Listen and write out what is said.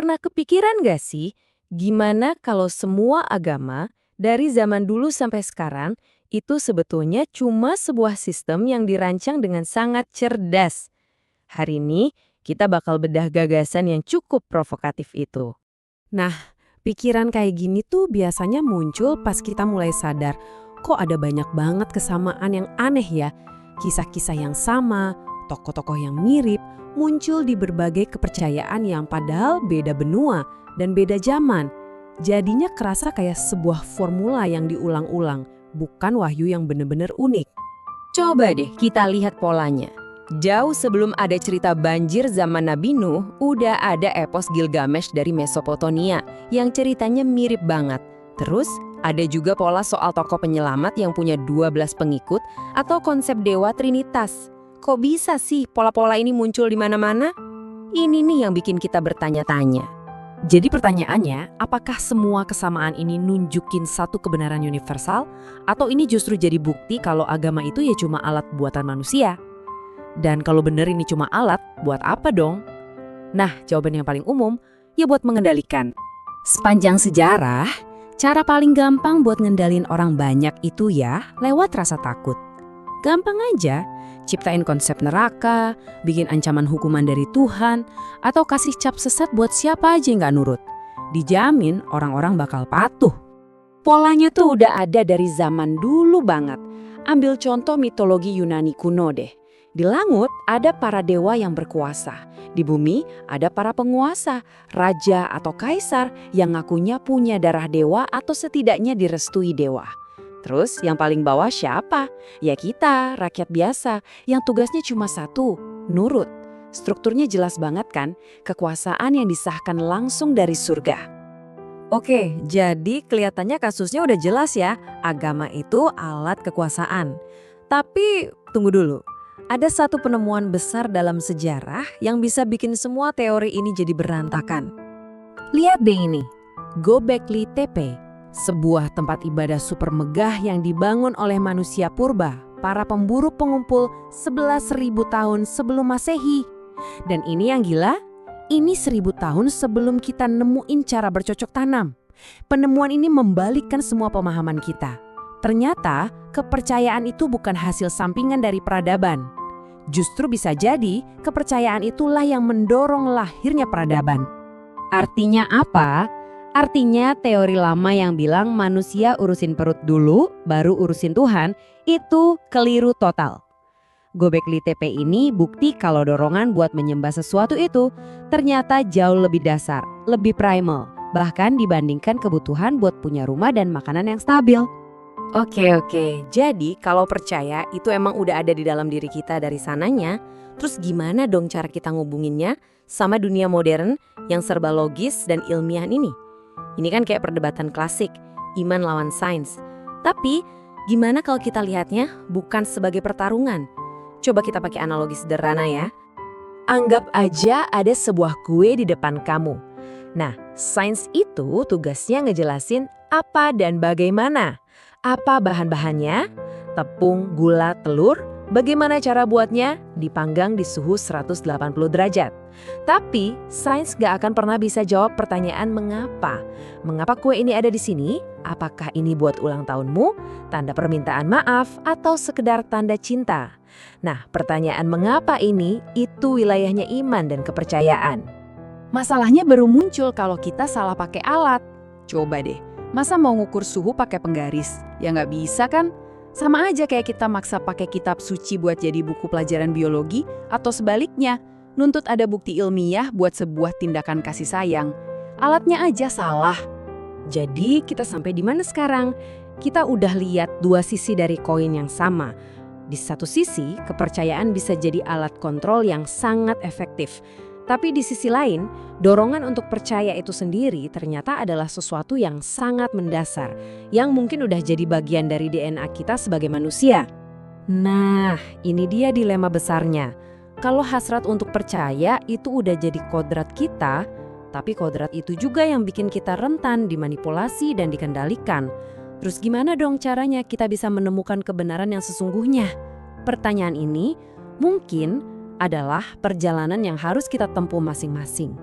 Pernah kepikiran gak sih, gimana kalau semua agama dari zaman dulu sampai sekarang itu sebetulnya cuma sebuah sistem yang dirancang dengan sangat cerdas? Hari ini kita bakal bedah gagasan yang cukup provokatif itu. Nah, pikiran kayak gini tuh biasanya muncul pas kita mulai sadar, kok ada banyak banget kesamaan yang aneh ya. Kisah-kisah yang sama, tokoh-tokoh yang mirip, muncul di berbagai kepercayaan yang padahal beda benua dan beda zaman. Jadinya kerasa kayak sebuah formula yang diulang-ulang, bukan wahyu yang benar-benar unik. Coba deh kita lihat polanya. Jauh sebelum ada cerita banjir zaman Nabi Nuh, udah ada epos Gilgamesh dari Mesopotamia yang ceritanya mirip banget. Terus, ada juga pola soal tokoh penyelamat yang punya 12 pengikut atau konsep dewa trinitas. Kok bisa sih pola-pola ini muncul di mana-mana? Ini nih yang bikin kita bertanya-tanya. Jadi pertanyaannya, apakah semua kesamaan ini nunjukin satu kebenaran universal? Atau ini justru jadi bukti kalau agama itu ya cuma alat buatan manusia? Dan kalau benar ini cuma alat, buat apa dong? Nah, jawaban yang paling umum, ya buat mengendalikan. Sepanjang sejarah, cara paling gampang buat ngendalin orang banyak itu ya lewat rasa takut. Gampang aja, ciptain konsep neraka, bikin ancaman hukuman dari Tuhan, atau kasih cap sesat buat siapa aja yang nggak nurut. Dijamin orang-orang bakal patuh. Polanya tuh udah ada dari zaman dulu banget. Ambil contoh mitologi Yunani kuno deh. Di langit ada para dewa yang berkuasa. Di bumi ada para penguasa, raja atau kaisar yang ngakunya punya darah dewa atau setidaknya direstui dewa. Terus yang paling bawah siapa? Ya kita, rakyat biasa, yang tugasnya cuma satu, nurut. Strukturnya jelas banget kan, kekuasaan yang disahkan langsung dari surga. Oke, jadi kelihatannya kasusnya udah jelas ya, agama itu alat kekuasaan. Tapi tunggu dulu, ada satu penemuan besar dalam sejarah yang bisa bikin semua teori ini jadi berantakan. Lihat deh ini, Göbekli Tepe. Sebuah tempat ibadah super megah yang dibangun oleh manusia purba, para pemburu pengumpul 11.000 tahun sebelum Masehi. Dan ini yang gila, ini 1.000 tahun sebelum kita nemuin cara bercocok tanam. Penemuan ini membalikkan semua pemahaman kita. Ternyata, kepercayaan itu bukan hasil sampingan dari peradaban. Justru bisa jadi, kepercayaan itulah yang mendorong lahirnya peradaban. Artinya apa? Artinya teori lama yang bilang manusia urusin perut dulu, baru urusin Tuhan, itu keliru total. Göbekli Tepe ini bukti kalau dorongan buat menyembah sesuatu itu ternyata jauh lebih dasar, lebih primal, bahkan dibandingkan kebutuhan buat punya rumah dan makanan yang stabil. Oke, jadi kalau percaya itu emang udah ada di dalam diri kita dari sananya, terus gimana dong cara kita ngubunginnya sama dunia modern yang serba logis dan ilmiah ini? Ini kan kayak perdebatan klasik, iman lawan sains. Tapi, gimana kalau kita lihatnya bukan sebagai pertarungan? Coba kita pakai analogi sederhana ya. Anggap aja ada sebuah kue di depan kamu. Nah, sains itu tugasnya ngejelasin apa dan bagaimana. Apa bahan-bahannya? Tepung, gula, telur. Bagaimana cara buatnya? Dipanggang di suhu 180 derajat. Tapi, sains gak akan pernah bisa jawab pertanyaan mengapa. Mengapa kue ini ada di sini? Apakah ini buat ulang tahunmu, tanda permintaan maaf, atau sekedar tanda cinta? Nah, pertanyaan mengapa ini, itu wilayahnya iman dan kepercayaan. Masalahnya baru muncul kalau kita salah pakai alat. Coba deh, masa mau ngukur suhu pakai penggaris? Ya nggak bisa kan? Sama aja kayak kita maksa pakai kitab suci buat jadi buku pelajaran biologi, atau sebaliknya, nuntut ada bukti ilmiah buat sebuah tindakan kasih sayang. Alatnya aja salah. Jadi kita sampai di mana sekarang? Kita udah lihat dua sisi dari koin yang sama. Di satu sisi, kepercayaan bisa jadi alat kontrol yang sangat efektif. Tapi di sisi lain, dorongan untuk percaya itu sendiri ternyata adalah sesuatu yang sangat mendasar, yang mungkin udah jadi bagian dari DNA kita sebagai manusia. Nah, ini dia dilema besarnya. Kalau hasrat untuk percaya itu udah jadi kodrat kita, tapi kodrat itu juga yang bikin kita rentan dimanipulasi dan dikendalikan. Terus gimana dong caranya kita bisa menemukan kebenaran yang sesungguhnya? Pertanyaan ini mungkin adalah perjalanan yang harus kita tempuh masing-masing.